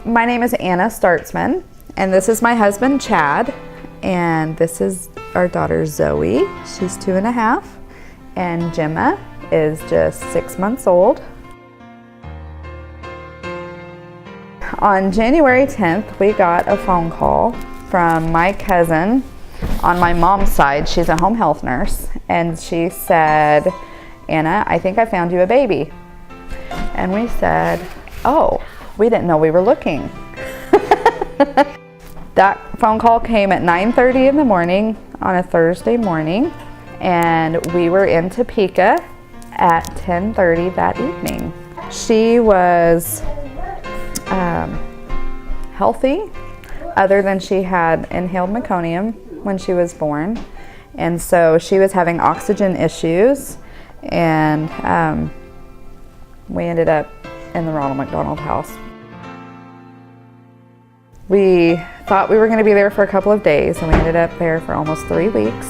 My name is Anna Startzman, and this is my husband, Chad, and this is our daughter, Zoe. She's 2.5, and Gemma is just 6 months old. On January 10th, we got a phone call from my cousin on my mom's side. She's a home health nurse, and she said, Anna, I think I found you a baby. And we said, oh, we didn't know we were looking. That phone call came at 9:30 in the morning on a Thursday morning, and we were in Topeka at 10:30 that evening. She was healthy, other than she had inhaled meconium when she was born, and so she was having oxygen issues, and we ended up in the Ronald McDonald House. We thought we were going to be there for a couple of days, and we ended up there for almost 3 weeks.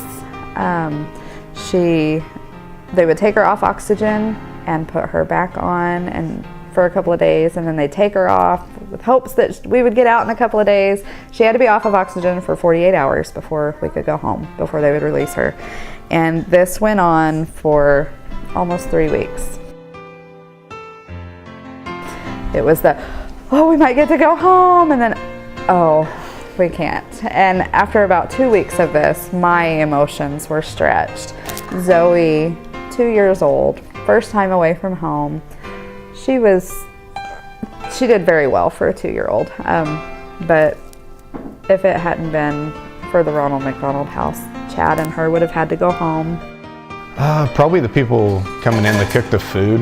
They would take her off oxygen and put her back on and for a couple of days, and then they'd take her off with hopes that we would get out in a couple of days. She had to be off of oxygen for 48 hours before we could go home, before they would release her. And this went on for almost 3 weeks. It was oh, we might get to go home, and then, oh, we can't. And after about 2 weeks of this, my emotions were stretched. Zoe, 2 years old, first time away from home. She did very well for a 2-year-old. But if it hadn't been for the Ronald McDonald House, Chad and her would have had to go home. Probably the people coming in to cook the food.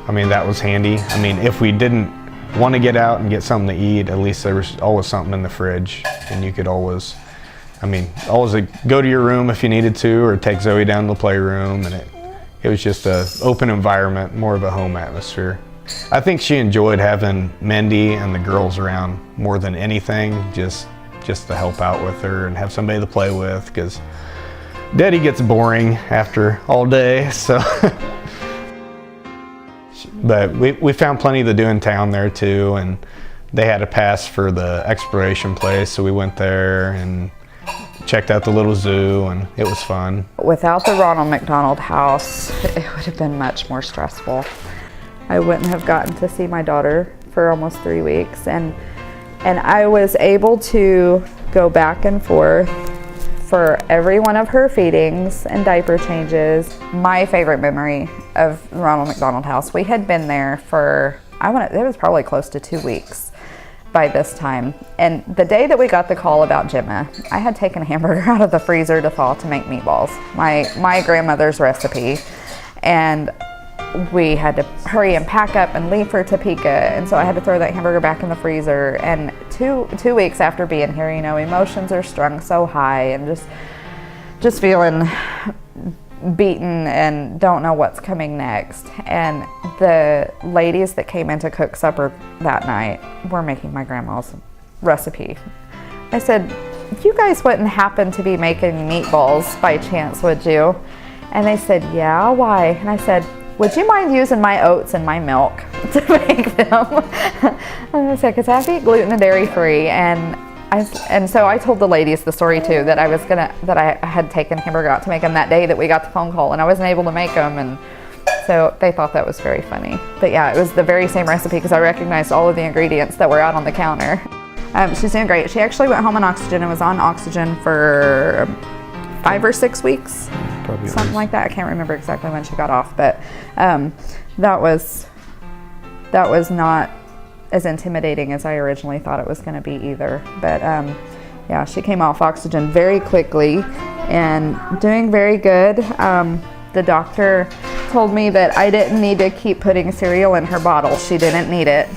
I mean, that was handy. I mean, if we didn't want to get out and get something to eat, at least there was always something in the fridge, and you could always go to your room if you needed to, or take Zoe down to the playroom, and it was just an open environment, more of a home atmosphere. I think she enjoyed having Mindy and the girls around more than anything, just to help out with her and have somebody to play with, because Daddy gets boring after all day, so. But we found plenty to do in town there too, and they had a pass for the exploration place, so we went there and checked out the little zoo, and it was fun. Without the Ronald McDonald House, it would have been much more stressful. I wouldn't have gotten to see my daughter for almost 3 weeks, and I was able to go back and forth for every one of her feedings and diaper changes. My favorite memory of the Ronald McDonald House, we had been there for, it was probably close to 2 weeks by this time. And the day that we got the call about Gemma, I had taken a hamburger out of the freezer to thaw to make meatballs, my grandmother's recipe. And we had to hurry and pack up and leave for Topeka, and so I had to throw that hamburger back in the freezer. And two weeks after being here, emotions are strung so high, and just feeling beaten and don't know what's coming next. And the ladies that came in to cook supper that night were making my grandma's recipe. I said, you guys wouldn't happen to be making meatballs by chance, would you? And they said, yeah, why? And I said, would you mind using my oats and my milk to make them? And I said, because I have to eat gluten and dairy free. And so I told the ladies the story too, that I had taken hamburger out to make them that day that we got the phone call, and I wasn't able to make them. And so they thought that was very funny. But yeah, it was the very same recipe, because I recognized all of the ingredients that were out on the counter. She's doing great. She actually went home on oxygen and was on oxygen for 5 or 6 weeks. Probably something like that. I can't remember exactly when she got off, but that was not as intimidating as I originally thought it was going to be either. But yeah, she came off oxygen very quickly and doing very good. The doctor told me that I didn't need to keep putting cereal in her bottle. She didn't need it.